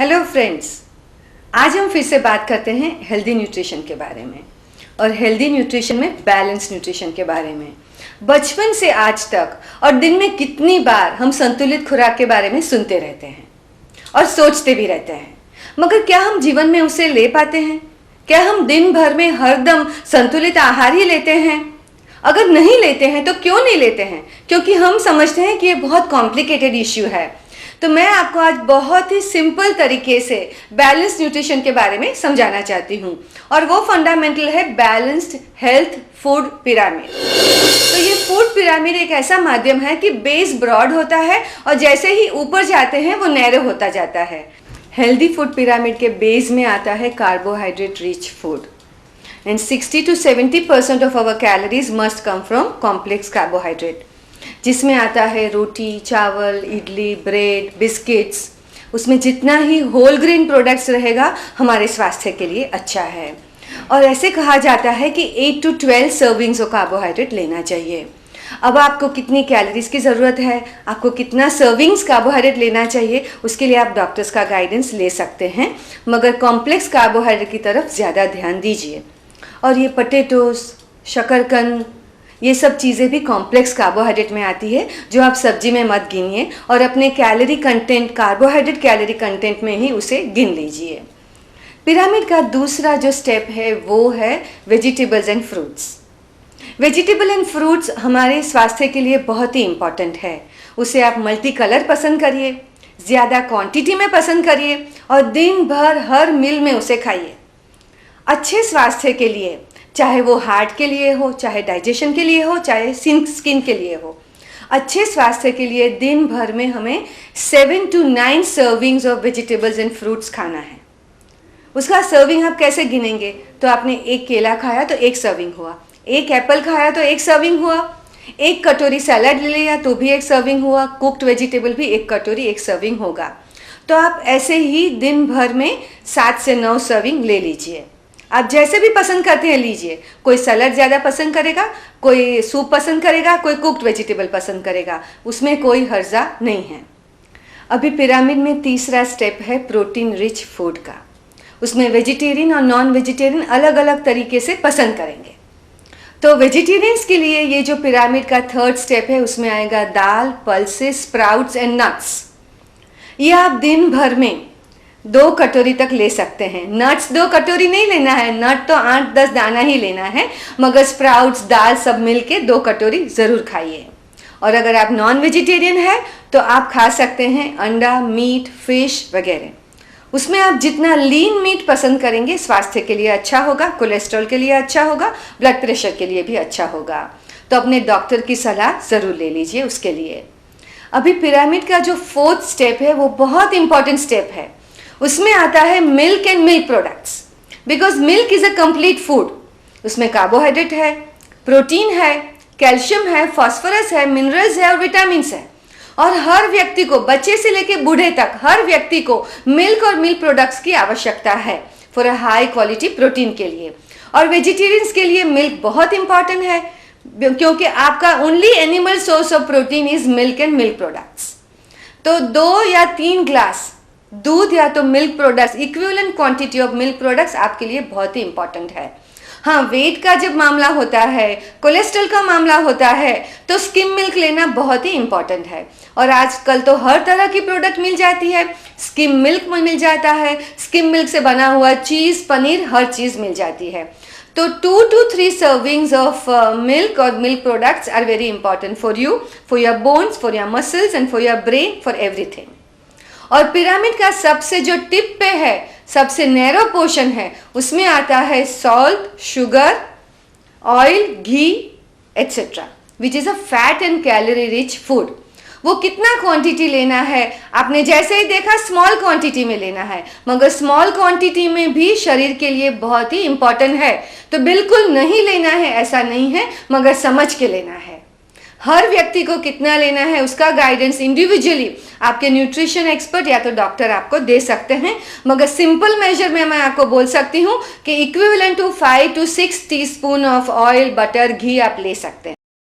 Hello friends, आज हम फिर से बात करते हैं हेल्दी न्यूट्रिशन के बारे में और हेल्दी न्यूट्रिशन में बैलेंस न्यूट्रिशन के बारे में। बचपन से आज तक और दिन में कितनी बार हम संतुलित खुराक के बारे में सुनते रहते हैं और सोचते भी रहते हैं, मगर क्या हम जीवन में उसे ले पाते हैं? क्या हम दिन भर में हरदम संतुलित आहार ही लेते हैं? अगर नहीं लेते हैं तो क्यों नहीं लेते हैं? क्योंकि हम समझते हैं कि ये बहुत कॉम्प्लिकेटेड इश्यू है। तो मैं आपको आज बहुत ही सिंपल तरीके से बैलेंस न्यूट्रिशन के बारे में समझाना चाहती हूँ और वो फंडामेंटल है बैलेंस्ड हेल्थ फूड पिरामिड। तो ये फूड पिरामिड एक ऐसा माध्यम है कि बेस ब्रॉड होता है और जैसे ही ऊपर जाते हैं वो नैरो होता जाता है। हेल्दी फूड पिरामिड के बेस में आता है carbohydrate rich food and 60 to 70% of our calories must come from complex carbohydrate, जिसमें आता है रोटी, चावल, इडली, ब्रेड, बिस्किट्स। उसमें जितना ही होल ग्रेन प्रोडक्ट्स रहेगा हमारे स्वास्थ्य के लिए अच्छा है। और ऐसे कहा जाता है कि 8 to 12 सर्विंग्स ऑफ कार्बोहाइड्रेट लेना चाहिए। अब आपको कितनी कैलोरीज की ज़रूरत है, आपको कितना सर्विंग्स कार्बोहाइड्रेट लेना चाहिए, उसके लिए आप डॉक्टर्स का गाइडेंस ले सकते हैं, मगर कॉम्प्लेक्स कार्बोहाइड्रेट की तरफ ज़्यादा ध्यान दीजिए। और ये पोटैटोज, शकरकंद, ये सब चीज़ें भी कॉम्प्लेक्स कार्बोहाइड्रेट में आती है, जो आप सब्जी में मत गिनिए और अपने calorie content, carbohydrate calorie content में ही उसे गिन लीजिए। पिरामिड का दूसरा जो स्टेप है वो है vegetables and fruits. Vegetable and fruits हमारे स्वास्थ्य के लिए बहुत ही इम्पॉर्टेंट है। उसे आप मल्टी कलर पसंद करिए, ज़्यादा क्वांटिटी में पसंद करिए और दिन भर हर मील में उसे खाइए। अच्छे स्वास्थ्य के लिए, चाहे वो हार्ट के लिए हो, चाहे डाइजेशन के लिए हो, चाहे स्किन के लिए हो, अच्छे स्वास्थ्य के लिए दिन भर में हमें 7 to 9 servings of vegetables and fruits खाना है। उसका सर्विंग आप कैसे गिनेंगे? तो आपने एक केला खाया तो एक सर्विंग हुआ, एक एप्पल खाया तो एक सर्विंग हुआ, एक कटोरी सैलड ले लिया तो भी एक सर्विंग हुआ, कुक्ड वेजिटेबल भी एक कटोरी एक सर्विंग होगा। तो आप ऐसे ही दिन भर में 7 से 9 सर्विंग ले लीजिए। आप जैसे भी पसंद करते हैं लीजिए। कोई सलाद ज़्यादा पसंद करेगा, कोई सूप पसंद करेगा, कोई कुक्ड वेजिटेबल पसंद करेगा, उसमें कोई हर्जा नहीं है। अभी पिरामिड में तीसरा स्टेप है प्रोटीन रिच फूड का। उसमें वेजिटेरियन और नॉन वेजिटेरियन अलग अलग तरीके से पसंद करेंगे। तो वेजिटेरियंस के लिए ये जो पिरामिड का थर्ड स्टेप है उसमें आएगा दाल, पल्सेस, स्प्राउट्स एंड नट्स। ये आप दिन भर में 2 कटोरी तक ले सकते हैं। नट्स 2 कटोरी नहीं लेना है, नट तो 8-10 दाना ही लेना है, मगर स्प्राउट्स, दाल सब मिलके 2 कटोरी ज़रूर खाइए। और अगर आप नॉन वेजिटेरियन है तो आप खा सकते हैं अंडा, मीट, फिश वगैरह। उसमें आप जितना लीन मीट पसंद करेंगे स्वास्थ्य के लिए अच्छा होगा, कोलेस्ट्रॉल के लिए अच्छा होगा, ब्लड प्रेशर के लिए भी अच्छा होगा। तो अपने डॉक्टर की सलाह ज़रूर ले लीजिए उसके लिए। अभी पिरामिड का जो 4th स्टेप है वो बहुत इंपॉर्टेंट स्टेप है। उसमें आता है milk and milk products, because milk is a complete food. उसमें कार्बोहाइड्रेट है, प्रोटीन है, कैल्शियम है, फास्फोरस है, मिनरल्स है और विटामिन्स है। और हर व्यक्ति को, बच्चे से लेकर बूढ़े तक, हर व्यक्ति को मिल्क और मिल्क प्रोडक्ट्स की आवश्यकता है for a high quality protein के लिए। और वेजिटेरियंस के लिए मिल्क बहुत इंपॉर्टेंट है, क्योंकि आपका only animal source of protein is milk and milk products. तो 2 या 3 ग्लास दूध या तो milk products, equivalent quantity of milk products आपके लिए बहुत ही इंपॉर्टेंट है। हाँ, वेट का जब मामला होता है, कोलेस्ट्रॉल का मामला होता है, तो स्किम मिल्क लेना बहुत ही इंपॉर्टेंट है। और आजकल तो हर तरह की प्रोडक्ट मिल जाती है, स्किम मिल्क में मिल जाता है, स्किम मिल्क से बना हुआ चीज़, पनीर, हर चीज़ मिल जाती है। तो 2 to 3 सर्विंग्स ऑफ मिल्क और milk products are very important for you, for your bones, for your muscles and for your brain, for everything. और पिरामिड का सबसे जो टिप पे है, सबसे नैरो पोर्शन है, उसमें आता है salt, sugar, oil, ghee etcetera, which is a fat and calorie rich food. वो कितना क्वांटिटी लेना है, आपने जैसे ही देखा स्मॉल क्वांटिटी में लेना है, मगर स्मॉल क्वांटिटी में भी शरीर के लिए बहुत ही इंपॉर्टेंट है। तो बिल्कुल नहीं लेना है ऐसा नहीं है, मगर समझ के लेना है। हर व्यक्ति को कितना लेना है उसका गाइडेंस इंडिविजुअली आपके न्यूट्रिशन एक्सपर्ट या तो डॉक्टर आपको दे सकते हैं, मगर सिंपल मेजर में मैं आपको बोल सकती हूँ कि equivalent to 5 to 6 teaspoon of oil, butter, ghee आप ले सकते हैं।